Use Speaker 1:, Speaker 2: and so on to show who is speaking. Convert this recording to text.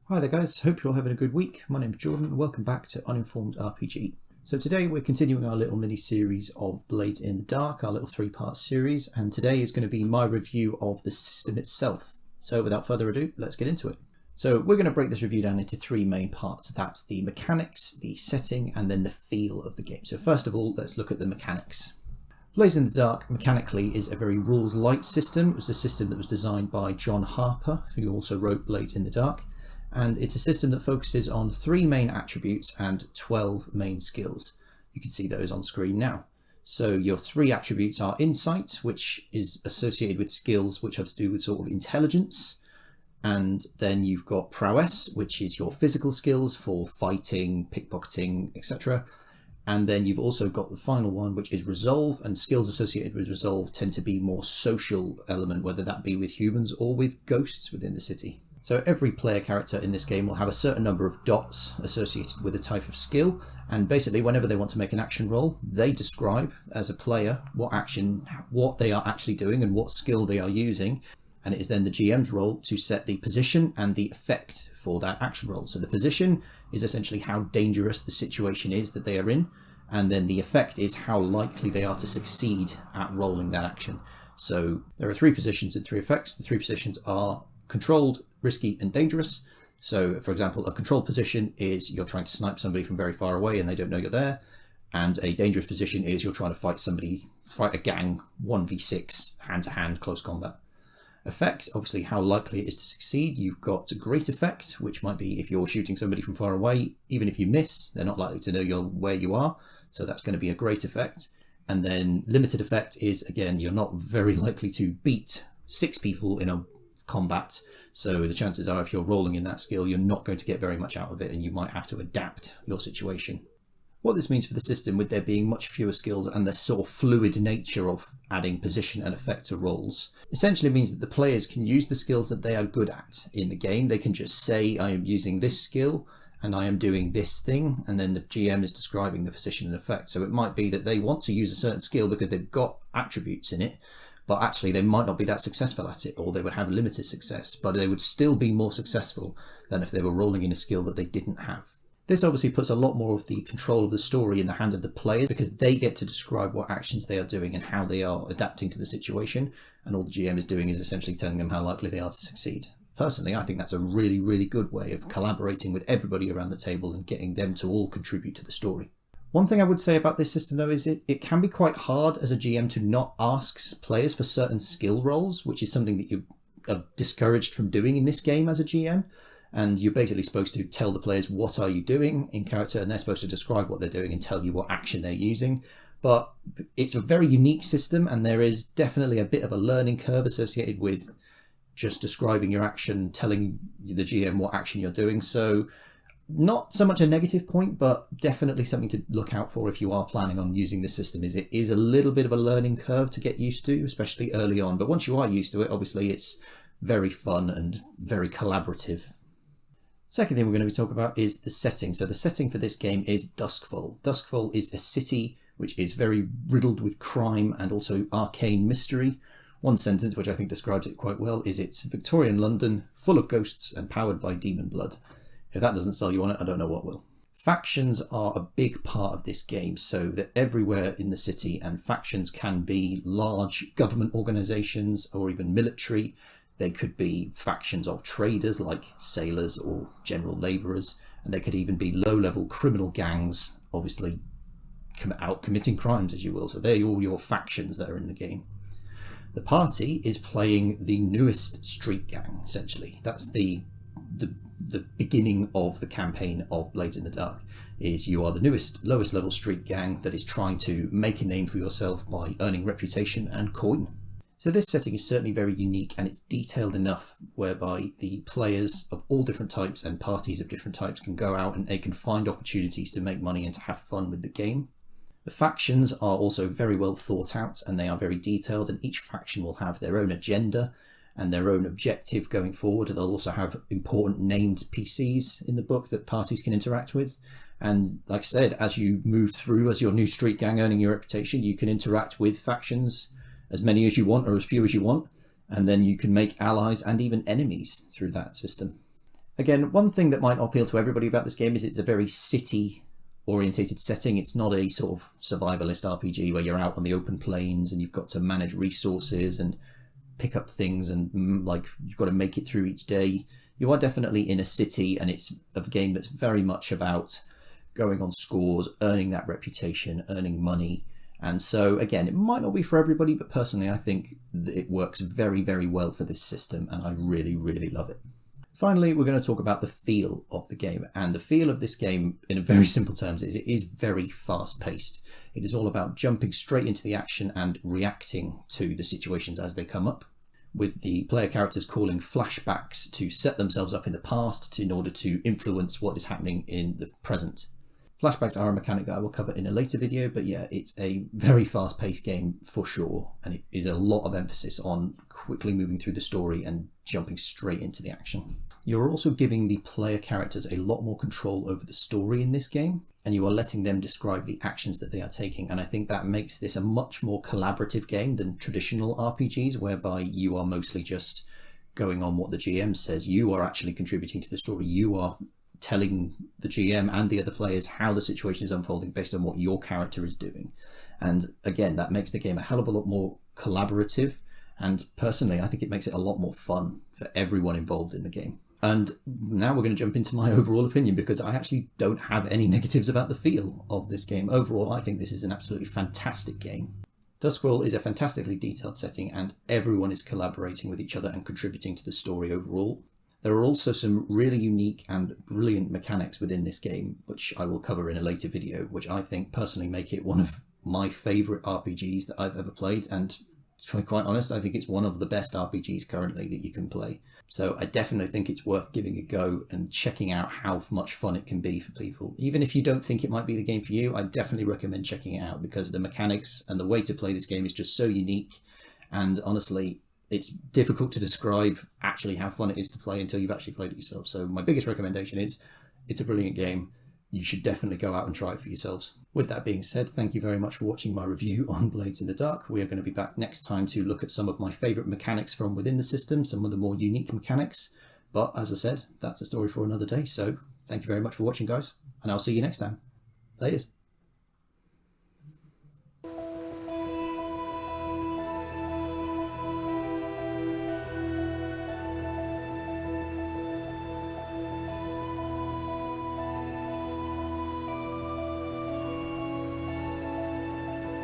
Speaker 1: Hi there guys, hope you're all having a good week. My name's Jordan and welcome back to Uninformed RPG. So today we're continuing our little mini-series of Blades in the Dark, our little 3-part series, and today is going to be my review of the system itself. So without further ado, let's get into it. So we're going to break this review down into 3 main parts. That's the mechanics, the setting, and then the feel of the game. So first of all, let's look at the mechanics. Blades in the Dark mechanically is a very rules-light system. It was a system that was designed by John Harper, who also wrote Blades in the Dark. And it's a system that focuses on 3 main attributes and 12 main skills. You can see those on screen now. So your 3 attributes are Insight, which is associated with skills which are to do with sort of intelligence. And then you've got Prowess, which is your physical skills for fighting, pickpocketing, etc. And then you've also got the final one, which is Resolve, and skills associated with Resolve tend to be more social element, whether that be with humans or with ghosts within the city. So every player character in this game will have a certain number of dots associated with a type of skill, and basically whenever they want to make an action roll, they describe as a player what they are actually doing and what skill they are using, and it is then the GM's role to set the position and the effect for that action roll. So the position is essentially how dangerous the situation is that they are in, and then the effect is how likely they are to succeed at rolling that action. So there are 3 positions and 3 effects. The 3 positions are controlled, risky and dangerous. So for example, a controlled position is you're trying to snipe somebody from very far away and they don't know you're there, and a dangerous position is you're trying to fight a gang 1v6 hand-to-hand close combat. Effect, obviously how likely it is to succeed. You've got great effect, which might be if you're shooting somebody from far away, even if you miss, they're not likely to know where you are, so that's going to be a great effect. And then limited effect is, again, you're not very likely to beat 6 people in a combat, so the chances are if you're rolling in that skill you're not going to get very much out of it and you might have to adapt your situation. What this means for the system, with there being much fewer skills and the sort of fluid nature of adding position and effect to rolls, essentially means that the players can use the skills that they are good at in the game. They can just say, I am using this skill and I am doing this thing, and then the GM is describing the position and effect. So it might be that they want to use a certain skill because they've got attributes in it, but actually they might not be that successful at it, or they would have limited success, but they would still be more successful than if they were rolling in a skill that they didn't have. This obviously puts a lot more of the control of the story in the hands of the players, because they get to describe what actions they are doing and how they are adapting to the situation, and all the GM is doing is essentially telling them how likely they are to succeed. Personally, I think that's a really, really good way of collaborating with everybody around the table and getting them to all contribute to the story. One thing I would say about this system though is it can be quite hard as a GM to not ask players for certain skill rolls, which is something that you are discouraged from doing in this game as a GM. And you're basically supposed to tell the players what are you doing in character, and they're supposed to describe what they're doing and tell you what action they're using. But it's a very unique system, and there is definitely a bit of a learning curve associated with just describing your action, telling the GM what action you're doing. So not so much a negative point, but definitely something to look out for if you are planning on using this system. It is a little bit of a learning curve to get used to, especially early on. But once you are used to it, obviously it's very fun and very collaborative. Second thing we're going to be talking about is the setting. So the setting for this game is Duskfall. Duskfall is a city which is very riddled with crime and also arcane mystery. One sentence which I think describes it quite well is it's Victorian London, full of ghosts and powered by demon blood. If that doesn't sell you on it, I don't know what will. Factions are a big part of this game, so they're everywhere in the city, and factions can be large government organisations or even military. They could be factions of traders like sailors or general labourers, and they could even be low-level criminal gangs, obviously out committing crimes, as you will. So they're all your factions that are in the game. The party is playing the newest street gang, essentially. That's the beginning of the campaign of Blades in the Dark, is you are the lowest level street gang that is trying to make a name for yourself by earning reputation and coin. So this setting is certainly very unique, and it's detailed enough whereby the players of all different types and parties of different types can go out and they can find opportunities to make money and to have fun with the game. The factions are also very well thought out, and they are very detailed, and each faction will have their own agenda and their own objective going forward. They'll also have important named PCs in the book that parties can interact with. And like I said, as you move through as your new street gang earning your reputation, you can interact with factions, as many as you want or as few as you want, and then you can make allies and even enemies through that system. Again, one thing that might not appeal to everybody about this game is it's a very city-orientated setting. It's not a sort of survivalist RPG where you're out on the open plains and you've got to manage resources and pick up things and like you've got to make it through each day. You are definitely in a city, and it's a game that's very much about going on scores, earning that reputation, earning money. And so again, it might not be for everybody, but personally I think that it works very, very well for this system, and I really, really love it. Finally, we're going to talk about the feel of the game, and the feel of this game in very simple terms is it is very fast paced. It is all about jumping straight into the action and reacting to the situations as they come up, with the player characters calling flashbacks to set themselves up in the past in order to influence what is happening in the present. Flashbacks are a mechanic that I will cover in a later video, but yeah, it's a very fast paced game for sure, and it is a lot of emphasis on quickly moving through the story and jumping straight into the action. You're also giving the player characters a lot more control over the story in this game, and you are letting them describe the actions that they are taking, and I think that makes this a much more collaborative game than traditional RPGs, whereby you are mostly just going on what the GM says. You are actually contributing to the story. You are telling the GM and the other players how the situation is unfolding based on what your character is doing. And again, that makes the game a hell of a lot more collaborative, and personally I think it makes it a lot more fun for everyone involved in the game. And now we're going to jump into my overall opinion, because I actually don't have any negatives about the feel of this game. Overall, I think this is an absolutely fantastic game. Duskwall is a fantastically detailed setting, and everyone is collaborating with each other and contributing to the story overall. There are also some really unique and brilliant mechanics within this game, which I will cover in a later video, which I think personally make it one of my favourite RPGs that I've ever played, and to be quite honest, I think it's one of the best RPGs currently that you can play. So I definitely think it's worth giving a go and checking out how much fun it can be for people. Even if you don't think it might be the game for you, I definitely recommend checking it out, because the mechanics and the way to play this game is just so unique, and honestly, it's difficult to describe actually how fun it is to play until you've actually played it yourself. So my biggest recommendation is, it's a brilliant game. You should definitely go out and try it for yourselves. With that being said, thank you very much for watching my review on Blades in the Dark. We are going to be back next time to look at some of my favourite mechanics from within the system, some of the more unique mechanics. But as I said, that's a story for another day. So thank you very much for watching, guys, and I'll see you next time. Laters.